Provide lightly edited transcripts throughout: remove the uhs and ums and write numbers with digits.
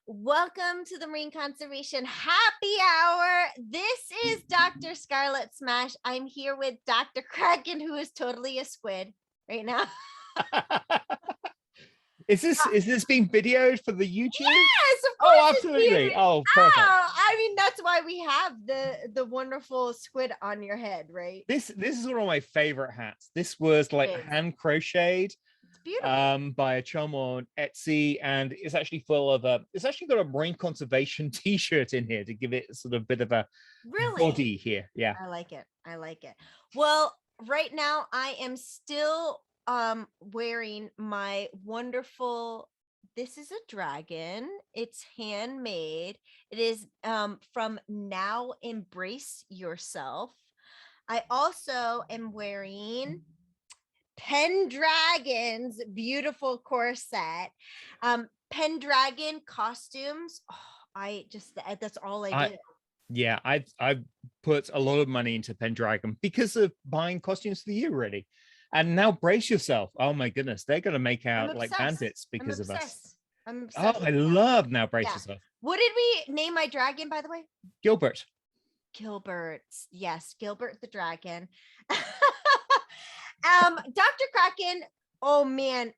Welcome to the Marine Conservation Happy Hour. This is Dr. Scarlett Smash. I'm here with Dr. Kraken, who is totally a squid right now. Is this being videoed for the YouTube? Yes, of course. Oh, absolutely. Oh, perfect. I mean, that's why we have the wonderful squid on your head, right? This is one of my favorite hats. This was like hand crocheted. It's beautiful. By a chum on Etsy, and it's actually full of it's actually got a marine conservation t-shirt in here to give it sort of a bit of a body here. Yeah, I like it. Well, right now I am still wearing my wonderful, this is a dragon. It's handmade. It is from NowBraceYourself. I also am wearing Pendragon's beautiful corset. Pendragon Costumes. Oh, that's all I do. Yeah, I've put a lot of money into Pendragon because of buying costumes for you already. And now brace yourself. Oh my goodness, they're gonna make out like bandits because of us. I'm obsessed. Oh, I love Now Brace Yourself. What did we name my dragon, by the way? Gilbert. Yes, Gilbert the dragon. Dr. Kraken, oh man,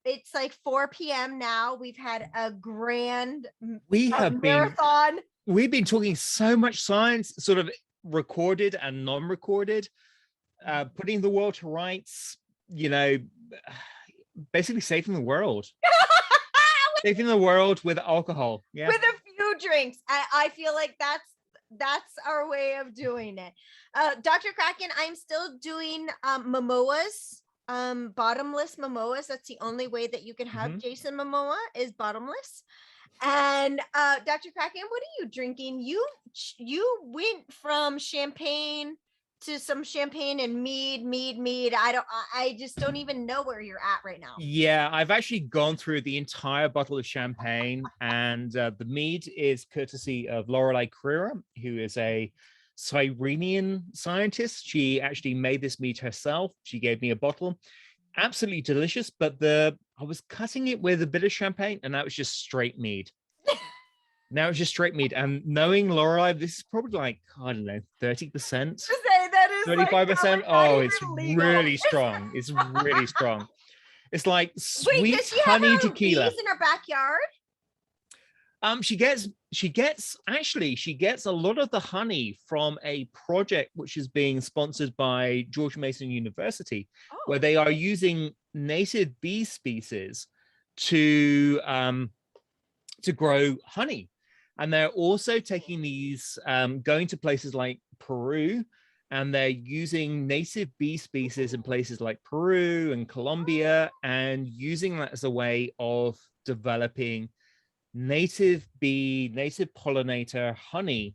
it's like 4 p.m. now. We've had a grand marathon. We've been talking so much science, sort of recorded and non-recorded, putting the world to rights, you know, basically saving the world. Saving the world with alcohol. Yeah. With a few drinks. I feel like that's our way of doing it. Dr. Kraken, I'm still doing Momoas, bottomless Momoas. That's the only way that you can have Jason Momoa is bottomless. And Dr. Kraken, what are you drinking? You went from champagne to some champagne and mead. I just don't even know where you're at right now. Yeah, I've actually gone through the entire bottle of champagne, and the mead is courtesy of Lorelei Carrera, who is a Cyrenian scientist. She actually made this mead herself. She gave me a bottle. Absolutely delicious, but I was cutting it with a bit of champagne, and that was just straight mead. Now it's just straight mead. And knowing Lorelei, this is probably like, I don't know, 30%. 35%. Oh, it's really strong. It's really strong. It's like sweet honey tequila. Bees in her backyard? She gets a lot of the honey from a project which is being sponsored by George Mason University, where they are using native bee species to grow honey. And they're also taking these, going to places like Peru, and they're using native bee species in places like Peru and Colombia, and using that as a way of developing native pollinator honey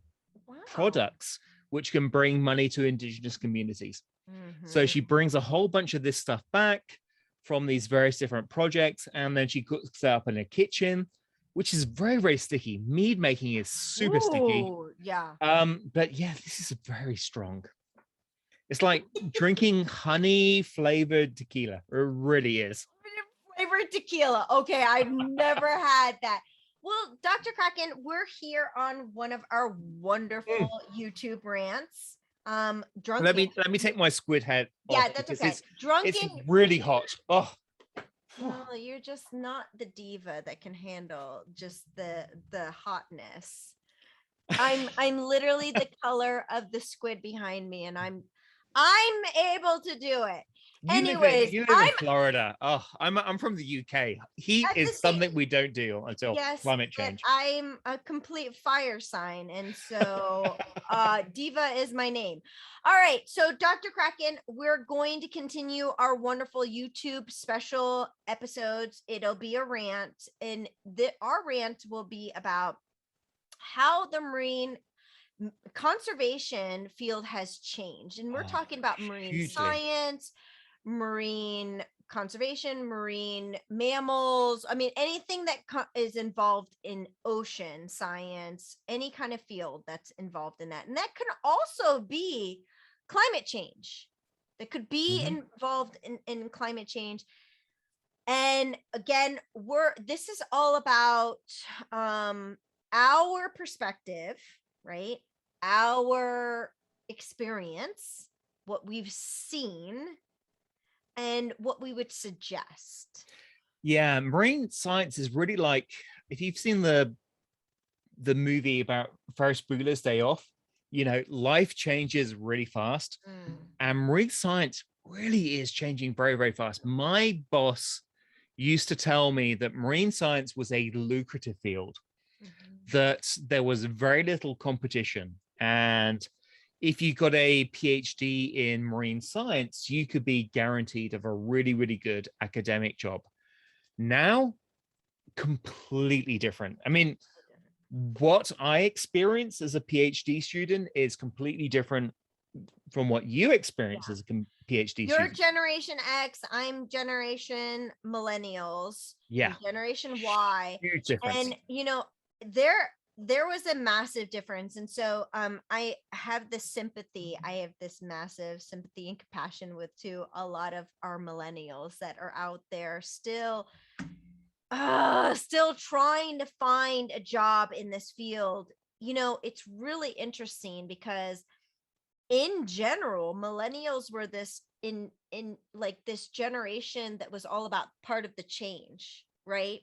products, which can bring money to indigenous communities. So she brings a whole bunch of this stuff back from these various different projects, and then she cooks it up in a kitchen, which is very, very sticky. Mead making is super sticky. Yeah. But yeah, this is very strong. It's like drinking honey flavored tequila. It really is. Flavored tequila. Okay, I've never had that. Well, Dr. Kraken, we're here on one of our wonderful YouTube rants. Drunken. Let me take my squid head off. Yeah, that's okay. It's really hot. Oh. Well, you're just not the diva that can handle just the hotness. I'm literally the color of the squid behind me, and I'm able to do it. Anyways, you live in Florida. Oh, I'm from the UK. Heat is something we don't do until climate change. I'm a complete fire sign, and so Diva is my name. All right, so Dr. Kraken, we're going to continue our wonderful YouTube special episodes. It'll be a rant, and our rant will be about how the marine conservation field has changed, and we're talking about marine science, marine conservation, marine mammals. I mean, anything that is involved in ocean science, any kind of field that's involved in that. And that can also be climate change. That could be involved in climate change. And again, this is all about our perspective, right? Our experience, what we've seen, and what we would suggest. Yeah, marine science is really like, if you've seen the movie about Ferris Bueller's Day Off, you know, life changes really fast. And marine science really is changing very, very fast. My boss used to tell me that marine science was a lucrative field, that there was very little competition. And if you got a PhD in marine science, you could be guaranteed of a really, really good academic job. Now, completely different. I mean, what I experience as a PhD student is completely different from what you experience as a PhD You're student. Generation X, I'm Generation Millennials. Yeah. Generation Y. Huge difference. And you know, there was a massive difference. And so I have this sympathy. I have this massive sympathy and compassion to a lot of our millennials that are out there still trying to find a job in this field. You know, it's really interesting because in general, millennials were this in like this generation that was all about part of the change, right?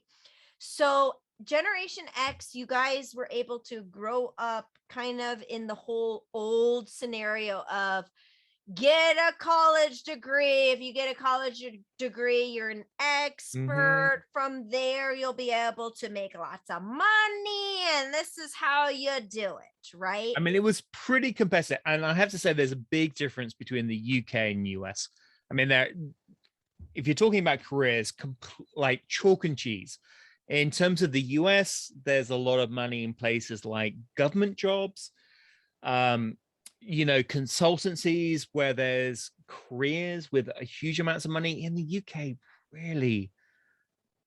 So Generation X, you guys were able to grow up kind of in the whole old scenario of get a college degree. If you get a college degree, you're an expert. From there, you'll be able to make lots of money. And this is how you do it, right? I mean, it was pretty competitive. And I have to say, there's a big difference between the UK and US. I mean, if you're talking about careers, like chalk and cheese. In terms of the US, there's a lot of money in places like government jobs, you know, consultancies where there's careers with a huge amounts of money. In the UK, really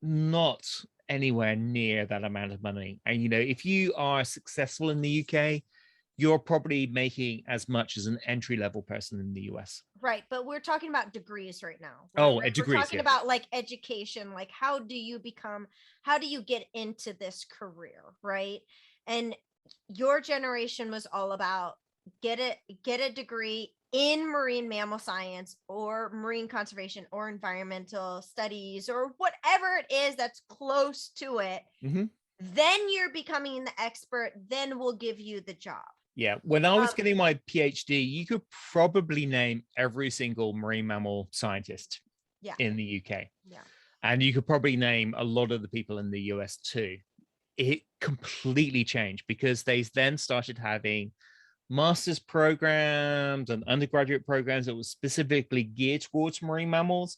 not anywhere near that amount of money. And, you know, if you are successful in the UK, you're probably making as much as an entry-level person in the US. Right. But we're talking about degrees right now. Oh, degrees. We're talking about like education, like how do you get into this career, right? And your generation was all about get a degree in marine mammal science or marine conservation or environmental studies or whatever it is that's close to it. Then you're becoming the expert, then we'll give you the job. Yeah, when I was getting my PhD, you could probably name every single marine mammal scientist in the UK. Yeah. And you could probably name a lot of the people in the US too. It completely changed because they then started having master's programs and undergraduate programs that was specifically geared towards marine mammals.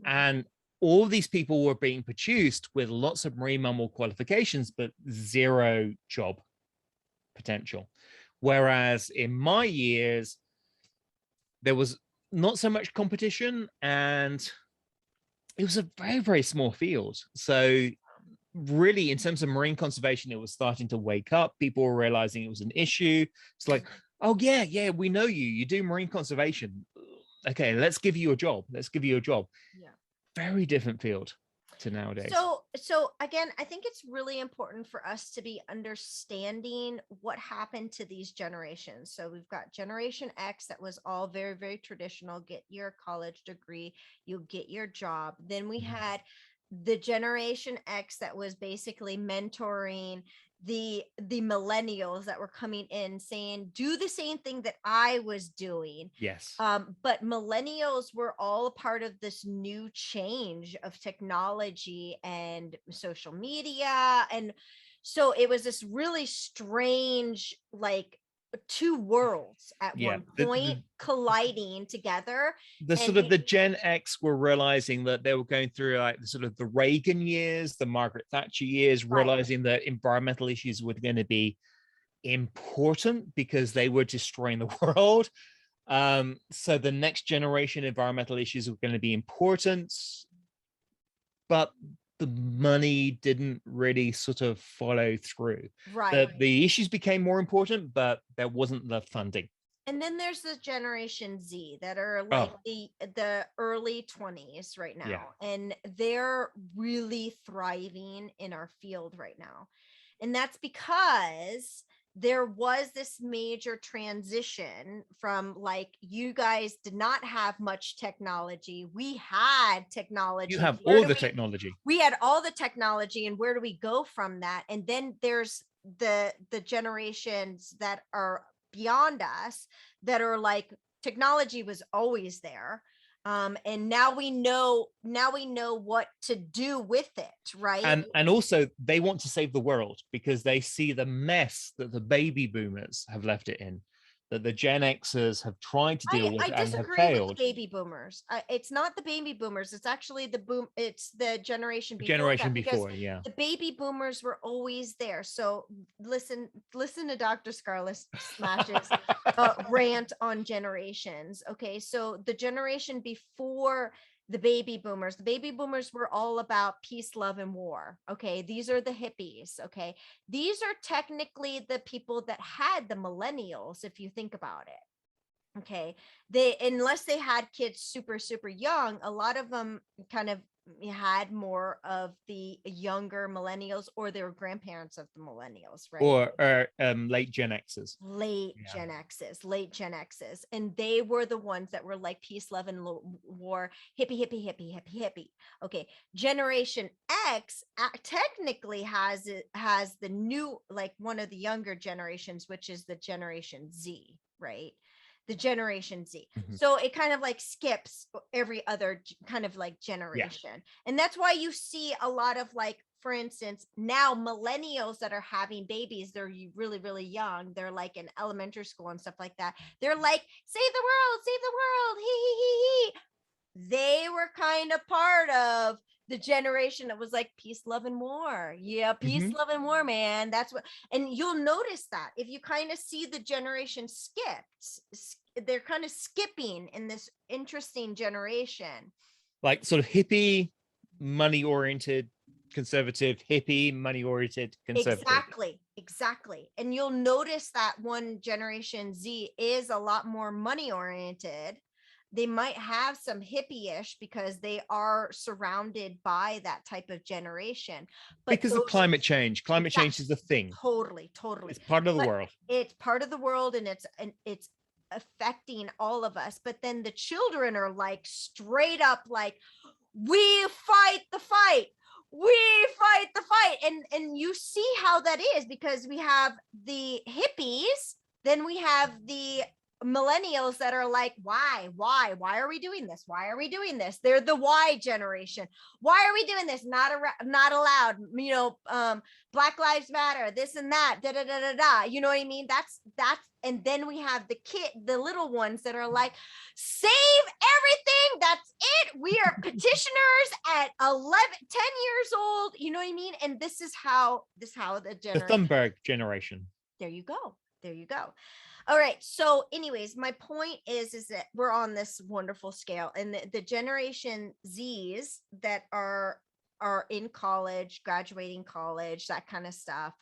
And all of these people were being produced with lots of marine mammal qualifications, but zero job potential. Whereas in my years, there was not so much competition and it was a very, very small field. So really, in terms of marine conservation, it was starting to wake up. People were realizing it was an issue. It's like, oh, yeah, we know you. You do marine conservation. Okay, let's give you a job. Yeah. Very different field to nowadays. So again, I think it's really important for us to be understanding what happened to these generations. So we've got Generation X that was all very, very traditional. Get your college degree, you'll get your job. Then we had the Generation X that was basically mentoring the millennials that were coming in saying, do the same thing that I was doing. Yes. But millennials were all a part of this new change of technology and social media. And so it was this really strange, like, two worlds at one point colliding together. The sort of the Gen X were realizing that they were going through like the sort of the Reagan years, the Margaret Thatcher years, realizing that environmental issues were going to be important because they were destroying the world. So the next generation environmental issues were going to be important, but the money didn't really sort of follow through. The issues became more important, but there wasn't the funding. And then there's the Generation Z that are like the early 20s right now. And they're really thriving in our field right now. And that's because there was this major transition from, like, you guys did not have much technology. We had technology. You have all the technology. We had all the technology. And where do we go from that? And then there's the generations that are beyond us that are like, technology was always there, and now we know what to do with it, right? And also they want to save the world because they see the mess that the baby boomers have left it in, that the Gen Xers have tried to deal with and have failed. I disagree with baby boomers. It's not the baby boomers. It's actually it's the generation before. The baby boomers were always there. So listen to Dr. Scarlett Smash's rant on generations. Okay, so the generation before the baby boomers were all about peace, love, and war. Okay, these are the hippies. Okay, these are technically the people that had the millennials, if you think about it. Okay, unless they had kids super young, a lot of them kind of had more of the younger millennials, or they were grandparents of the millennials, right? Or late Gen X's. Gen X's. And they were the ones that were like peace, love, and war, hippie. Okay, Generation X technically has the new, like, one of the younger generations, which is the Generation Z, right? The Generation Z. So it kind of like skips every other kind of like generation. And that's why you see a lot of, like, for instance, now millennials that are having babies, they're really young. They're like in elementary school and stuff like that. They're like, save the world, he. They were kind of part of the generation that was like peace, love, and war. Yeah, peace, love, and war, man. That's what, and you'll notice that if you kind of see the generation they're kind of skipping in this interesting generation. Like sort of hippie, money-oriented, conservative, hippie, money-oriented, conservative. Exactly. And you'll notice that one Generation Z is a lot more money-oriented. They might have some hippie-ish because they are surrounded by that type of generation. But because of climate change. Climate change is the thing. Totally. It's part of the world. It's part of the world, and it's affecting all of us. But then the children are like straight up like, we fight the fight. And you see how that is, because we have the hippies, then we have the millennials that are like, why are we doing this? They're the Y generation. Why are we doing this? Not allowed, Black Lives Matter, this and that, you know what I mean? That's and then we have the little ones that are like, save everything, that's it, we are petitioners at 10 years old, you know what I mean? And this is how the Thunberg generation. There you go. All right. So anyways, my point is that we're on this wonderful scale, and the Generation Zs that are in college, graduating college, that kind of stuff,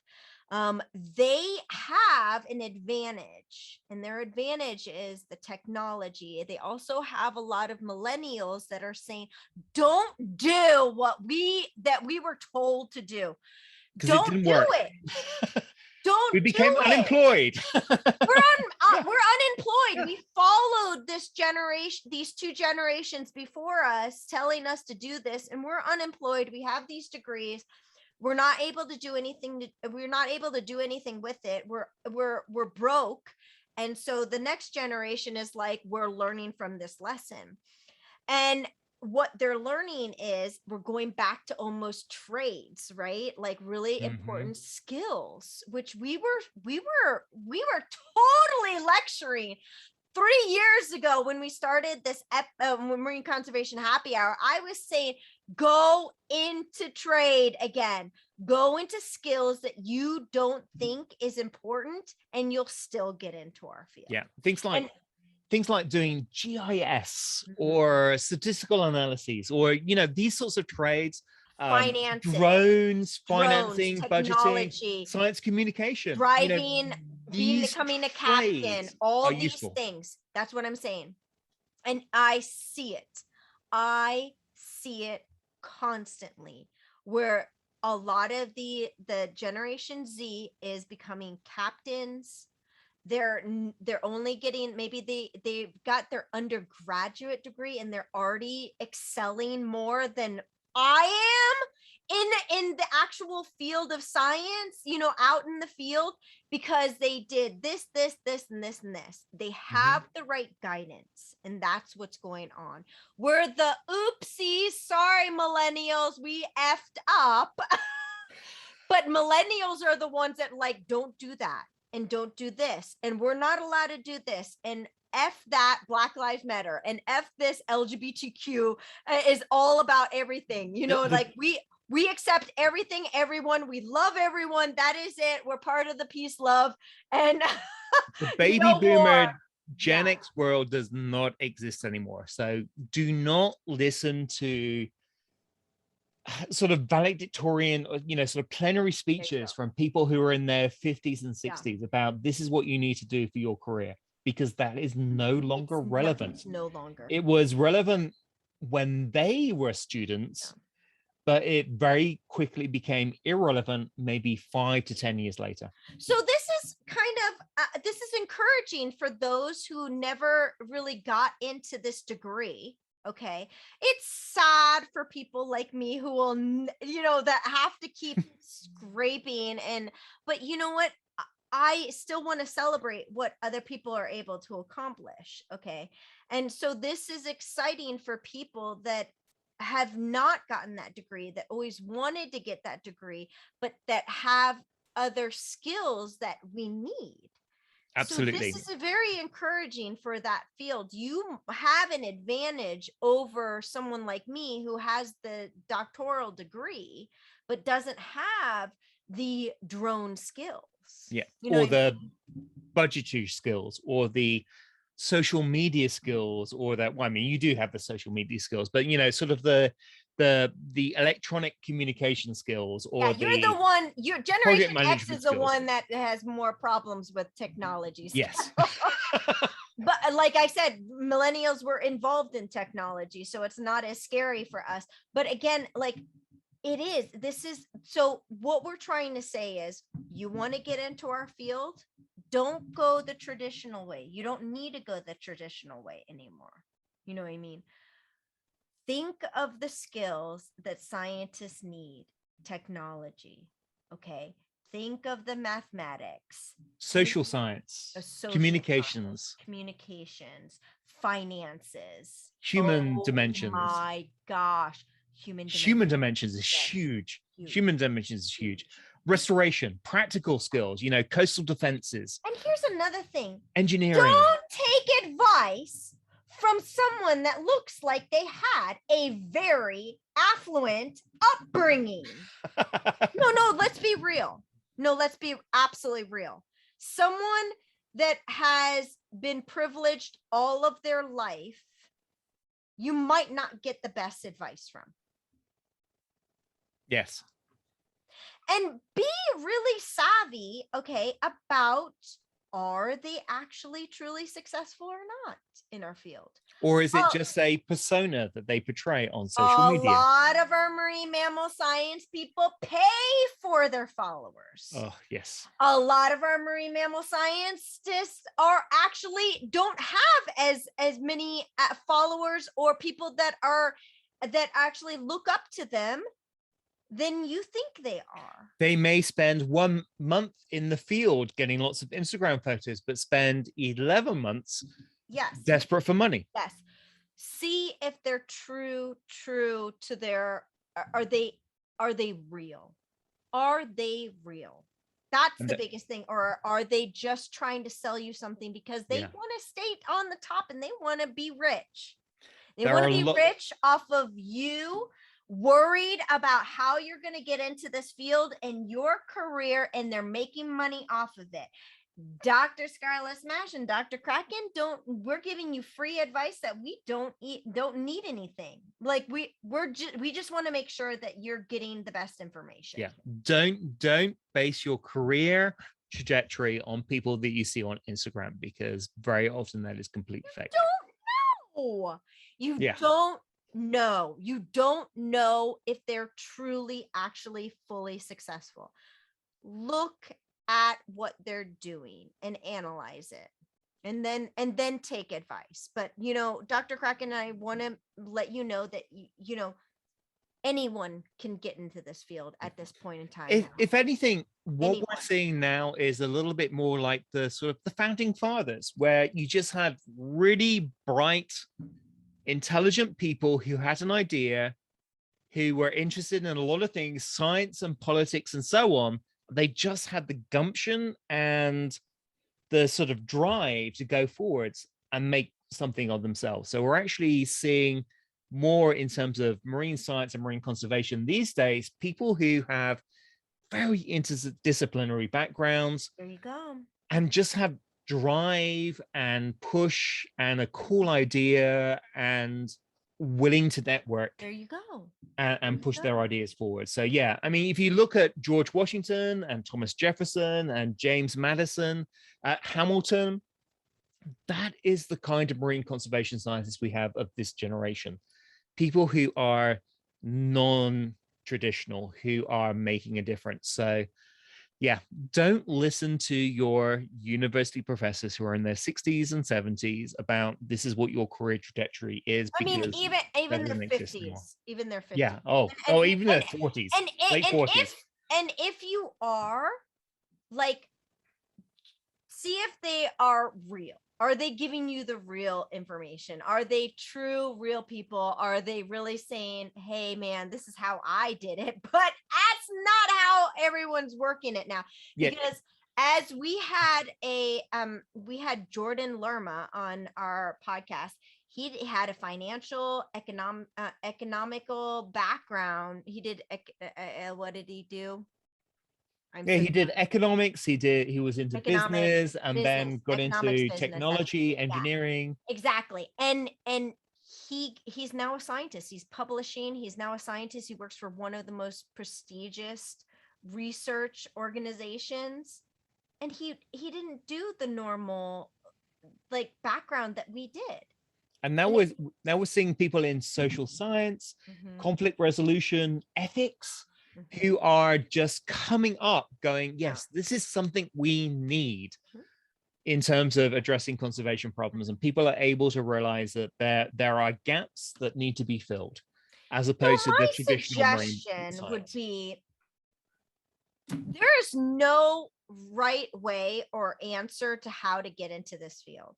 they have an advantage, and their advantage is the technology. They also have a lot of millennials that are saying, don't do what we were told to do. Don't do it. We became unemployed. We're unemployed. We followed these two generations before us telling us to do this, and we're unemployed. We have these degrees. We're not able to do anything. We're not able to do anything with it. We're broke. And so the next generation is like, we're learning from this lesson. And what they're learning is we're going back to almost trades, right? Like really important skills, which we were totally lecturing 3 years ago when we started this Marine Conservation Happy Hour. I was saying, go into trade again, go into skills that you don't think is important, and you'll still get into our field. Yeah, things like doing GIS or statistical analyses, or these sorts of trades, financing, budgeting, technology, science communication, driving becoming a captain, all these useful. things. That's what I'm saying. And I see it constantly, where a lot of the Generation Z is becoming captains. They're only getting, maybe they've got their undergraduate degree and they're already excelling more than I am in the actual field of science, out in the field, because they did this, and this, and this. They have the right guidance, and that's what's going on. We're the oopsies, sorry, millennials, we effed up. But millennials are the ones that don't do that and don't do this, and we're not allowed to do this, and F that Black Lives Matter, and F this LGBTQ is all about everything, we accept everything, everyone, we love everyone, that is it, we're part of the peace, love, and the baby boomer Gen X world does not exist anymore. So do not listen to sort of valedictorian, sort of plenary speeches from people who are in their 50s and 60s about this is what you need to do for your career, because that is no longer relevant. It's no longer. It was relevant when they were students, but it very quickly became irrelevant maybe 5 to 10 years later. So this is kind of, this is encouraging for those who never really got into this degree. Okay. It's sad for people like me who will, that have to keep scraping, but you know what? I still want to celebrate what other people are able to accomplish. Okay. And so this is exciting for people that have not gotten that degree, that always wanted to get that degree, but that have other skills that we need. Absolutely. So this is very encouraging for that field. You have an advantage over someone like me who has the doctoral degree, but doesn't have the drone skills. Yeah. Or the budgetary skills, or the social media skills, or that, well, I mean, you do have the social media skills, but sort of the electronic communication skills, or you're the one, your Generation X is the one that has more problems with technology. Yes. But like I said, millennials were involved in technology, so it's not as scary for us. But again, so what we're trying to say is, you want to get into our field, don't go the traditional way. You don't need to go the traditional way anymore. You know what I mean? Think of the skills that scientists need. Technology. Okay. Think of the mathematics, social science, communications, finances, human dimensions. My gosh. Human dimensions is huge. Human dimensions is huge. Restoration, practical skills, coastal defenses. And here's another thing. Engineering. Don't take advice from someone that looks like they had a very affluent upbringing. No, let's be real. No, let's be absolutely real. Someone that has been privileged all of their life, you might not get the best advice from. Yes. And be really savvy, okay, about, are they actually truly successful or not in our field? Or is it just a persona that they portray on social media? A lot of our marine mammal science people pay for their followers. Oh, yes. A lot of our marine mammal scientists are actually don't have as many followers or people that actually look up to them than you think they are. They may spend 1 month in the field getting lots of Instagram photos, but spend 11 months desperate for money. Yes. See if they're true to their, are they real? Are they real? That's the biggest thing. Or are they just trying to sell you something because they want to stay on the top and they want to be rich? They want to be rich off of you, worried about how you're going to get into this field and your career, and they're making money off of it. Dr. Scarlett Smash and Dr. Kraken, we're giving you free advice that we don't need anything. Like we just want to make sure that you're getting the best information. Yeah. Don't base your career trajectory on people that you see on Instagram, because very often that is completely fake. No, you Yeah. don't know. You don't know if they're truly, actually, fully successful. Look at what they're doing and analyze it, and then take advice. But Dr. Kraken and I want to let you know that anyone can get into this field at this point in time. If anything, what Anyone. we're seeing now is a little bit more like the sort of the founding fathers, where you just had really bright, intelligent people who had an idea, who were interested in a lot of things, science and politics and so on. They just had the gumption and the sort of drive to go forwards and make something of themselves. So we're actually seeing more in terms of marine science and marine conservation these days, people who have very interdisciplinary backgrounds. There you go. And just have drive and push and a cool idea and willing to network. There you go. And push their ideas forward. So yeah, I mean, if you look at George Washington and Thomas Jefferson and James Madison, Hamilton, that is the kind of marine conservation scientists we have of this generation. People who are non-traditional, who are making a difference. So yeah, don't listen to your university professors who are in their 60s and 70s about this is what your career trajectory is. I mean, even their 50s, even their 50s. Yeah. Even their 40s, late 40s. And if you are like, see if they are real. Are they giving you the real information? Are they true, real people? Are they really saying, hey, man, this is how I did it? But that's not how everyone's working it now. Because as we had Jordan Lerma on our podcast. He had a financial economical background. He did, what did he do? He did economics. He was into business and then got into technology, engineering. Yeah, exactly. And he's now a scientist. He's publishing. He's now a scientist. He works for one of the most prestigious research organizations. And he didn't do the normal like background that we did. And now we're seeing people in social science, conflict resolution, ethics, who are just coming up going, yes, this is something we need in terms of addressing conservation problems. And people are able to realize that there are gaps that need to be filled, as opposed to the traditional marine science. Would be, there's no right way or answer to how to get into this field.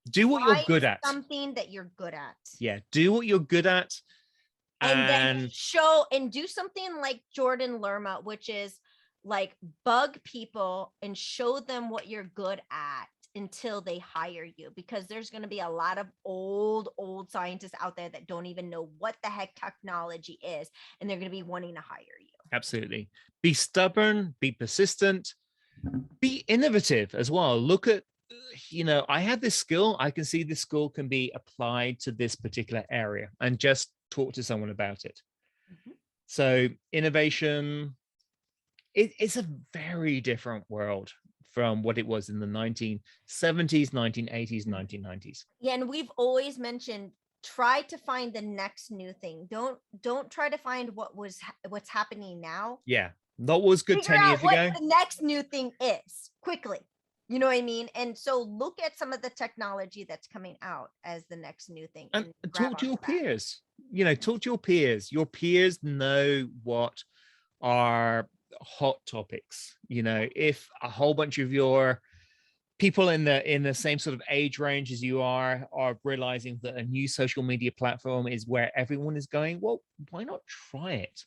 Do what you're good at. Something that you're good at. Yeah, do what you're good at. And then show and do something like Jordan Lerma, which is like bug people and show them what you're good at until they hire you, because there's going to be a lot of old scientists out there that don't even know what the heck technology is, and they're going to be wanting to hire you. Absolutely. Be stubborn, be persistent, be innovative as well. Look at, I have this skill. I can see this skill can be applied to this particular area, and just talk to someone about it. So innovation, it's a very different world from what it was in the 1970s, 1980s, 1990s. Yeah, and we've always mentioned, try to find the next new thing. Don't try to find what's happening now. Yeah, not what was good 10 years ago. What the next new thing is quickly. You know what I mean? And so look at some of the technology that's coming out as the next new thing. And talk to your peers. Talk to your peers. Your peers know what are hot topics. If a whole bunch of your people in the same sort of age range as you are realizing that a new social media platform is where everyone is going, well, why not try it?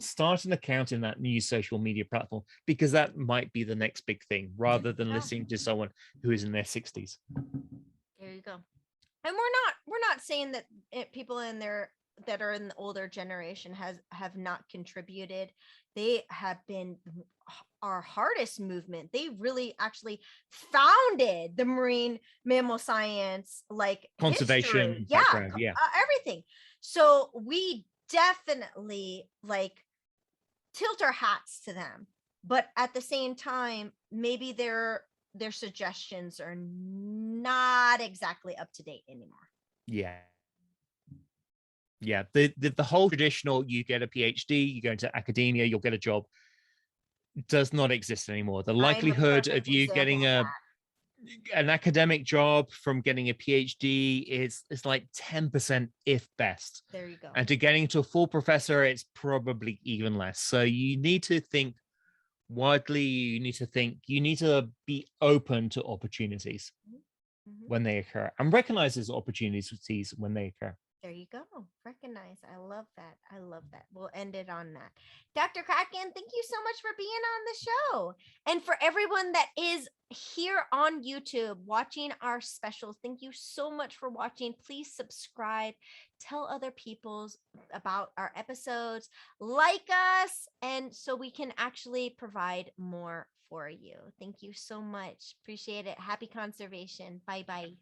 Start an account in that new social media platform, because that might be the next big thing, rather than listening to someone who is in their 60s. There you go. And we're not saying that people that are in the older generation have not contributed. They have been our hardest movement. They really actually founded the marine mammal science, like conservation background. Everything. So we definitely tilt our hats to them. but at the same time, maybe their suggestions are not exactly up to date anymore. Yeah. Yeah. The whole traditional, you get a PhD, you go into academia, you'll get a job, does not exist anymore. The I'm a likelihood of perfect you example getting of an academic job from getting a PhD is like 10%, if best. that. There you go. And to getting to a full professor, it's probably even less. So you need to think widely. You need to be open to opportunities when they occur, and recognize those opportunities when they occur. There you go. Recognize. I love that. I love that. We'll end it on that. Dr. Kraken, thank you so much for being on the show. And for everyone that is here on YouTube watching our specials, thank you so much for watching. Please subscribe, tell other people about our episodes, like us, and so we can actually provide more for you. Thank you so much. Appreciate it. Happy conservation. Bye-bye.